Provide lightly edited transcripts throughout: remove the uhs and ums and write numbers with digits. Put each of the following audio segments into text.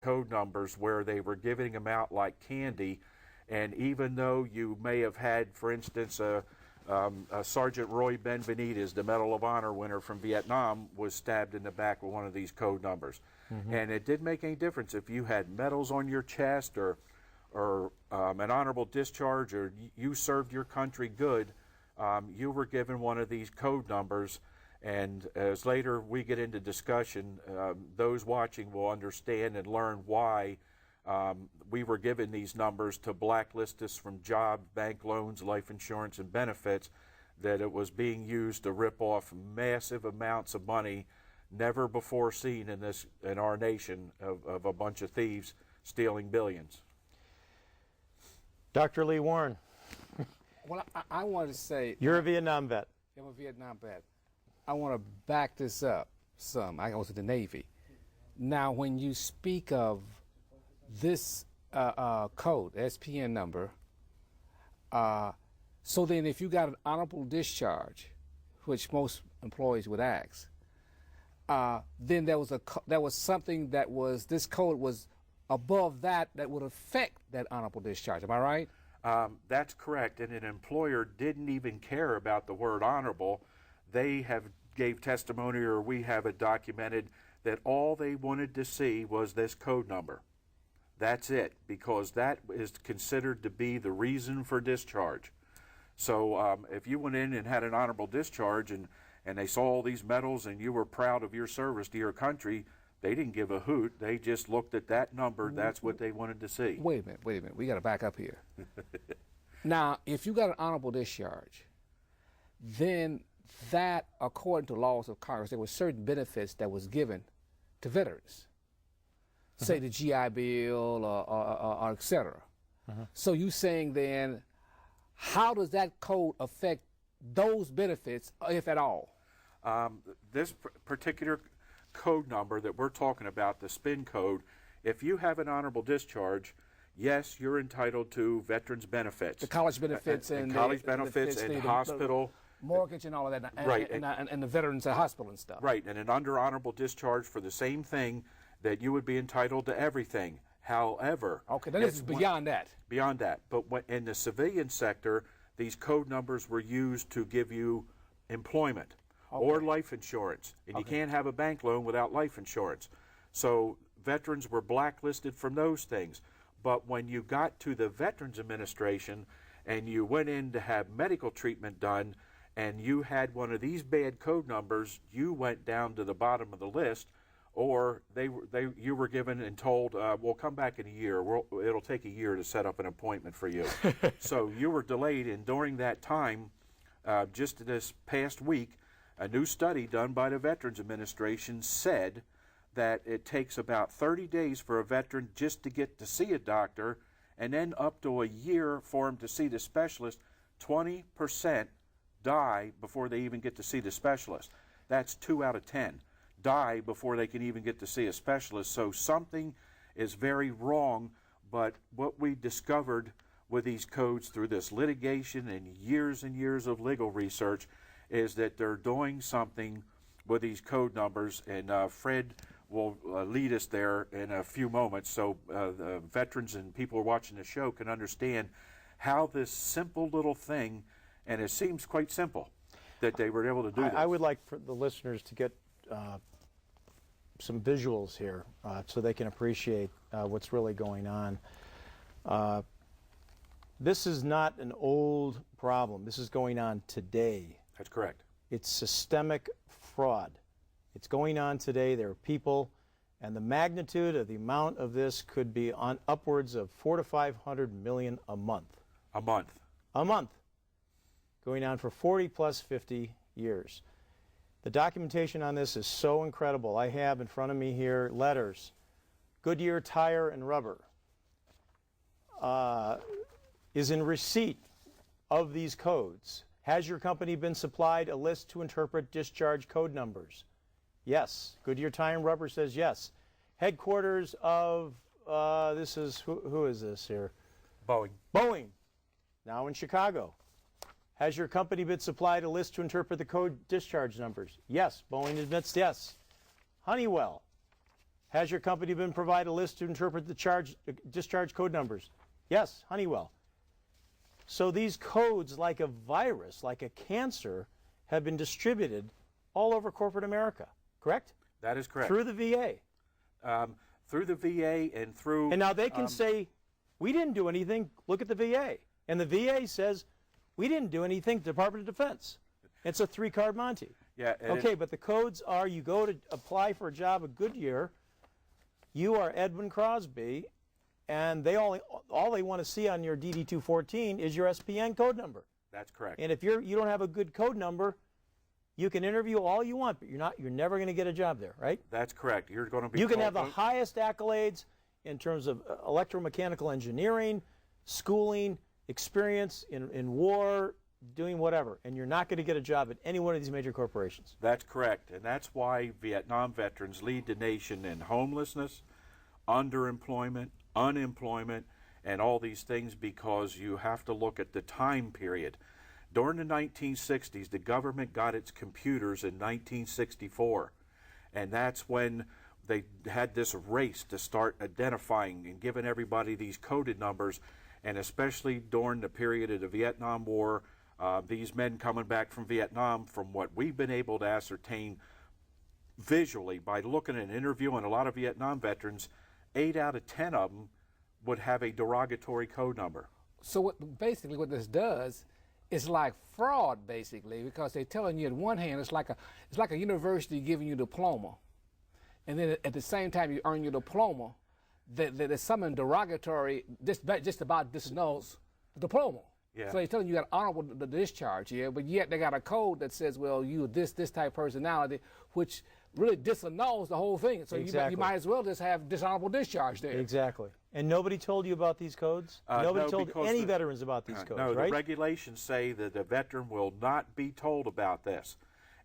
code numbers where they were giving them out like candy. And even though you may have had, for instance, Sergeant Roy Benvenides, the Medal of Honor winner from Vietnam, was stabbed in the back with one of these code numbers. And it didn't make any difference if you had medals on your chest or an honorable discharge or you served your country good, you were given one of these code numbers. And as later we get into discussion, those watching will understand and learn why we were given these numbers to blacklist us from jobs, bank loans, life insurance, and benefits, that it was being used to rip off massive amounts of money never before seen in our nation of a bunch of thieves stealing billions. Dr. Lee Warren. Well, I wanted to say... You're a Vietnam vet. I'm a Vietnam vet. I want to back this up some. I was in the Navy. Now, when you speak of this code, SPN number, so then if you got an honorable discharge, which most employees would ask, then there was something that was, this code was above that would affect that honorable discharge. Am I right? That's correct, and an employer didn't even care about the word honorable. They have gave testimony, or we have it documented, that all they wanted to see was this code number. That's it, because that is considered to be the reason for discharge. So if you went in and had an honorable discharge and they saw all these medals and you were proud of your service to your country, they didn't give a hoot. They just looked at that number. That's what they wanted to see. Wait a minute. We got to back up here. Now, if you got an honorable discharge, then that, according to laws of Congress, there were certain benefits that was given to veterans. Say the GI Bill or et cetera. So you saying then, how does that code affect those benefits, if at all? This particular code number that we're talking about, the SPIN code, if you have an honorable discharge, yes, you're entitled to veterans benefits. The college benefits and college benefits and hospital. Mortgage and all of that, right, and the veterans at hospital and stuff. Right, and an under honorable discharge for the same thing, that you would be entitled to everything. However, okay, then this is beyond that. Beyond that, but in the civilian sector, these code numbers were used to give you employment or life insurance, and you can't have a bank loan without life insurance. So veterans were blacklisted from those things. But when you got to the Veterans Administration and you went in to have medical treatment done, and you had one of these bad code numbers, you went down to the bottom of the list, or you were given and told, we'll come back in a year. It'll take a year to set up an appointment for you. So you were delayed, and during that time, just this past week, a new study done by the Veterans Administration said that it takes about 30 days for a veteran just to get to see a doctor, and then up to a year for him to see the specialist. 20% die before they even get to see the specialist. That's 2 out of 10 die before they can even get to see a specialist. So something is very wrong, but what we discovered with these codes through this litigation and years of legal research is that they're doing something with these code numbers, and Fred will lead us there in a few moments so the veterans and people who are watching the show can understand how this simple little thing, and it seems quite simple, that they were able to do this. I would like for the listeners to get some visuals here so they can appreciate what's really going on. This is not an old problem. This is going on today. That's correct. It's systemic fraud. It's going on today. There are people, and the magnitude of the amount of this could be on upwards of 400 to 500 million a month. A month. A month. Going on for 40 plus 50 years. The documentation on this is so incredible. I have in front of me here letters. Goodyear Tire and Rubber is in receipt of these codes. Has your company been supplied a list to interpret discharge code numbers? Yes. Goodyear Tire and Rubber says yes. Headquarters of, this is, who is this here? Boeing. Boeing, now in Chicago. Has your company been supplied a list to interpret the code discharge numbers? Yes. Boeing admits yes. Honeywell. Has your company been provided a list to interpret the discharge code numbers? Yes, Honeywell. So these codes, like a virus, like a cancer, have been distributed all over corporate America, correct? That is correct. Through the VA. Through the VA and through... And now they can say, we didn't do anything, look at the VA. And the VA says, we didn't do anything, Department of Defense. It's a three-card Monty. Yeah. Okay, but the codes are, you go to apply for a job at Goodyear, you are Edwin Crosby, and they all they want to see on your DD214 is your SPN code number. That's correct. And if you don't have a good code number, you can interview all you want, but you're never going to get a job there, right? That's correct. You're going to be... You can have the highest accolades in terms of electromechanical engineering, schooling, experience in war, doing whatever, and you're not going to get a job at any one of these major corporations. That's correct, and that's why Vietnam veterans lead the nation in homelessness, underemployment, unemployment, and all these things, because you have to look at the time period. During the 1960s, the government got its computers in 1964, and that's when they had this race to start identifying and giving everybody these coded numbers, and especially during the period of the Vietnam War, these men coming back from Vietnam, from what we've been able to ascertain visually by looking and interviewing a lot of Vietnam veterans, 8 out of 10 of them would have a derogatory code number. So basically what this does is like fraud, basically, because they're telling you, on one hand, it's like a university giving you a diploma, and then at the same time you earn your diploma, there's something derogatory just about disannuls the diploma. Yeah. So they're telling you got honorable discharge here, but yet they got a code that says, well, you this type of personality, which really disannuls the whole thing. So Exactly. you might as well just have dishonorable discharge there. Exactly. And nobody told you about these codes? Nobody no, told because any veterans about these codes, no, right? the regulations say that the veteran will not be told about this.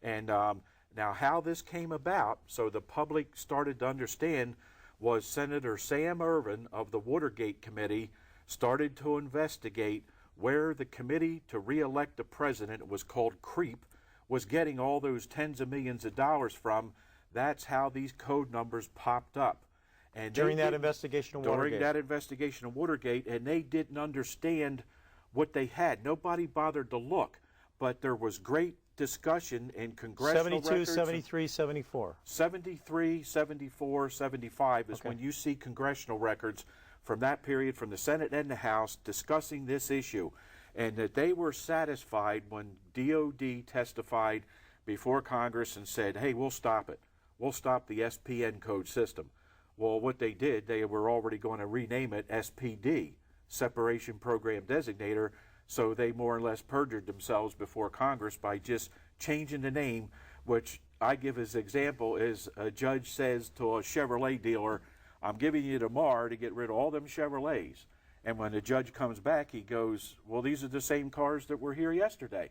And now how this came about, so the public started to understand, was Senator Sam Ervin of the Watergate Committee started to investigate where the committee to re-elect the president, it was called CREEP, was getting all those tens of millions of dollars from. That's how these code numbers popped up. And During that investigation of Watergate. During that investigation of Watergate, and they didn't understand what they had. Nobody bothered to look, but there was great discussion in congressional 72, records. 73, 74. 73, 74, 75 is Okay. when you see congressional records from that period, from the Senate and the House, discussing this issue, and that they were satisfied when DOD testified before Congress and said, hey, we'll stop it. We'll stop the SPN code system. Well, what they did, they were already going to rename it SPD, Separation Program Designator, so they more or less perjured themselves before Congress by just changing the name, which I give as example is a judge says to a Chevrolet dealer, I'm giving you tomorrow to get rid of all them Chevrolets. And when the judge comes back, he goes, well, these are the same cars that were here yesterday.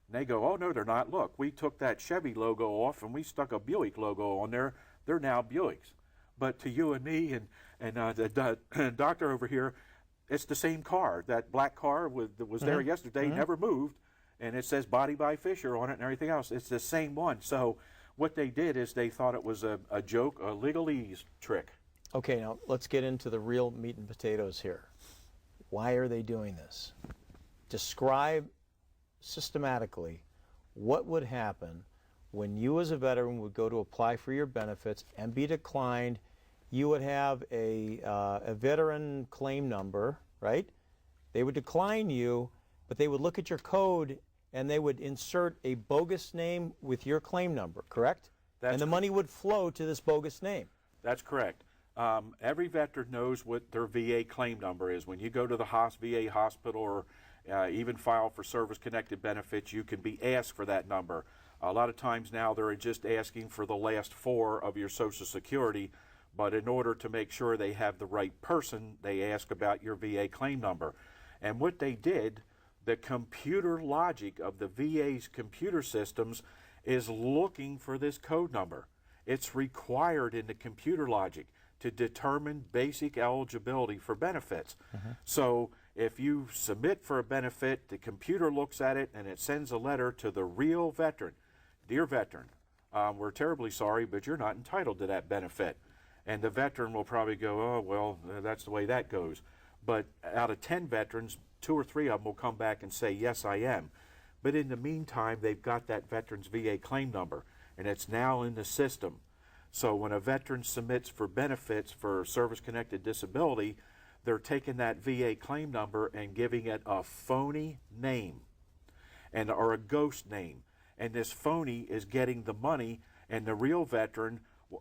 And they go, oh, no, they're not. Look, we took that Chevy logo off and we stuck a Buick logo on there. They're now Buicks. But to you and me and the doctor over here, it's the same car. That black car that was there yesterday never moved, and it says Body by Fisher on it and everything else. It's the same one. So what they did is they thought it was a joke, a legalese trick. Okay, now let's get into the real meat and potatoes here. Why are they doing this? Describe systematically what would happen when you as a veteran would go to apply for your benefits and be declined. You would have a veteran claim number, right? They would decline you, but they would look at your code and they would insert a bogus name with your claim number, correct? And the money would flow to this bogus name. That's correct. Every veteran knows what their VA claim number is. When you go to the VA hospital or even file for service-connected benefits, you can be asked for that number. A lot of times now they're just asking for the last 4 of your Social Security, but in order to make sure they have the right person, they ask about your VA claim number. And what they did, the computer logic of the VA's computer systems is looking for this code number. It's required in the computer logic to determine basic eligibility for benefits. So if you submit for a benefit, the computer looks at it and it sends a letter to the real veteran. Dear veteran, we're terribly sorry, but you're not entitled to that benefit. And the veteran will probably go, oh, well, that's the way that goes. But out of 10 veterans, 2 or 3 of them will come back and say, yes, I am. But in the meantime, they've got that veteran's VA claim number, and it's now in the system. So when a veteran submits for benefits for service-connected disability, they're taking that VA claim number and giving it a phony name or a ghost name. And this phony is getting the money, and the real veteran,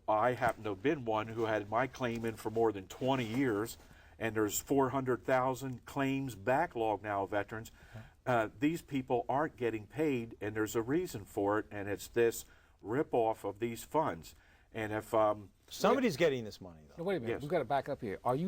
I happen to have been one who had my claim in for more than 20 years, and there's 400,000 claims backlog now of veterans. These people aren't getting paid, and there's a reason for it, and it's this rip-off of these funds. And if Somebody's getting this money, though. Now, wait a minute. Yes. We've got to back up here. Are you